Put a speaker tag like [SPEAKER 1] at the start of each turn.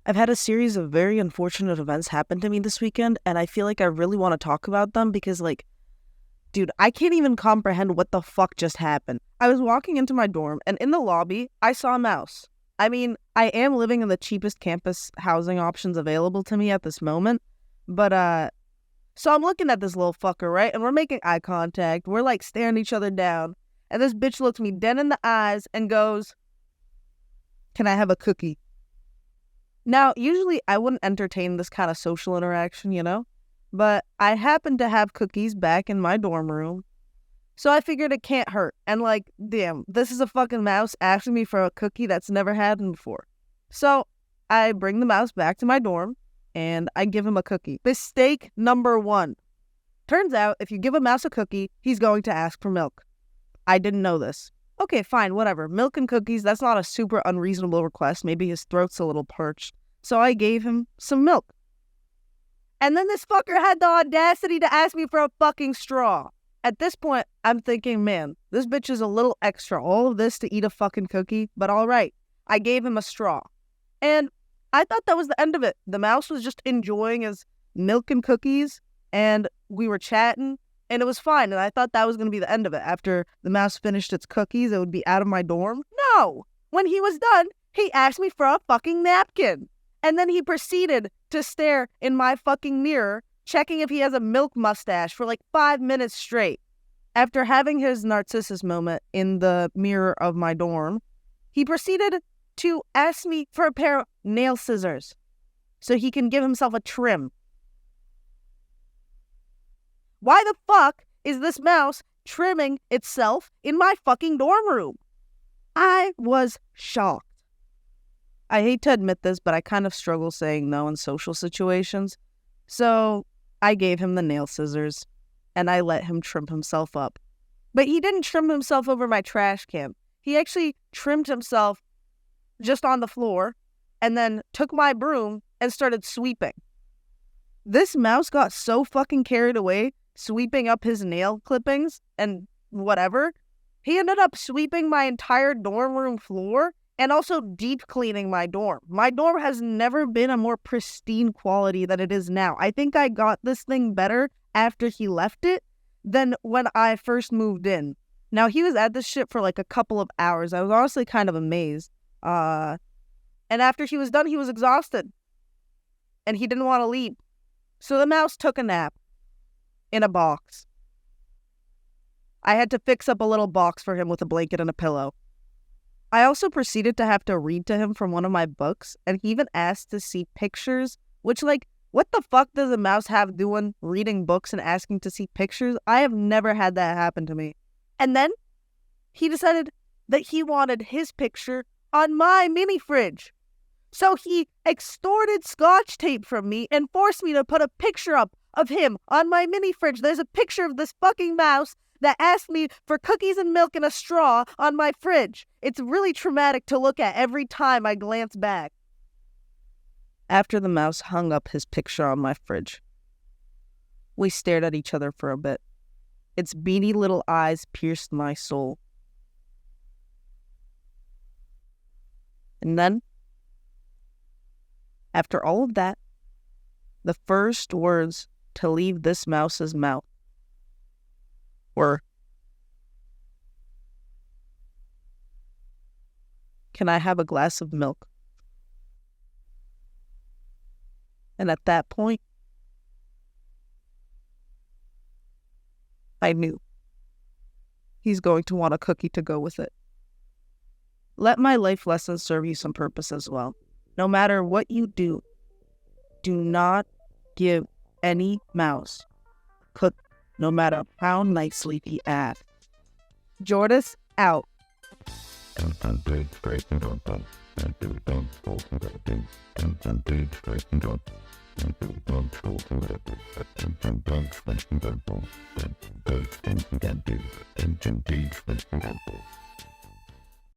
[SPEAKER 1] I've had a series of very unfortunate events happen to me this weekend, and I feel like I really want to talk about them because, dude, I can't even comprehend what the fuck just happened. I was walking into my dorm, and in the lobby, I saw a mouse. I mean, I am living in the cheapest campus housing options available to me at this moment, but, so I'm looking at this little fucker, right? And we're making eye contact. We're, staring each other down, and this bitch looks me dead in the eyes and goes, "Can I have a cookie?" Now, usually I wouldn't entertain this kind of social interaction, but I happen to have cookies back in my dorm room. So I figured it can't hurt. And damn, this is a fucking mouse asking me for a cookie that's never happened before. So I bring the mouse back to my dorm and I give him a cookie. Mistake number one. Turns out if you give a mouse a cookie, he's going to ask for milk. I didn't know this. Okay, fine, whatever. Milk and cookies, that's not a super unreasonable request. Maybe his throat's a little parched. So I gave him some milk. And then this fucker had the audacity to ask me for a fucking straw. At this point, I'm thinking, man, this bitch is a little extra. All of this to eat a fucking cookie, but all right. I gave him a straw. And I thought that was the end of it. The mouse was just enjoying his milk and cookies, and we were chatting. And it was fine, and I thought that was going to be the end of it. After the mouse finished its cookies, it would be out of my dorm. No! When he was done, he asked me for a fucking napkin. And then he proceeded to stare in my fucking mirror, checking if he has a milk mustache for 5 minutes straight. After having his Narcissus moment in the mirror of my dorm, he proceeded to ask me for a pair of nail scissors so he can give himself a trim. Why the fuck is this mouse trimming itself in my fucking dorm room? I was shocked. I hate to admit this, but I kind of struggle saying no in social situations. So I gave him the nail scissors and I let him trim himself up. But he didn't trim himself over my trash can. He actually trimmed himself just on the floor and then took my broom and started sweeping. This mouse got so fucking carried away sweeping up his nail clippings and whatever, he ended up sweeping my entire dorm room floor and also deep cleaning my dorm. My dorm has never been a more pristine quality than it is now. I think I got this thing better after he left it than when I first moved in. Now, he was at this shit for a couple of hours. I was honestly kind of amazed. And after he was done, he was exhausted. And he didn't want to leave. So the mouse took a nap in a box. I had to fix up a little box for him with a blanket and a pillow. I also proceeded to have to read to him from one of my books, and he even asked to see pictures, which, what the fuck does a mouse have doing reading books and asking to see pictures? I have never had that happen to me. And then he decided that he wanted his picture on my mini fridge. So he extorted Scotch tape from me and forced me to put a picture up of him on my mini fridge. There's a picture of this fucking mouse that asked me for cookies and milk and a straw on my fridge. It's really traumatic to look at every time I glance back. After the mouse hung up his picture on my fridge, we stared at each other for a bit. Its beady little eyes pierced my soul. And then, after all of that, the first words to leave this mouse's mouth were, "Can I have a glass of milk?" And at that point, I knew he's going to want a cookie to go with it. Let my life lessons serve you some purpose as well. No matter what you do, do not give any mouse cook, no matter how nicely he asks. Jordices out.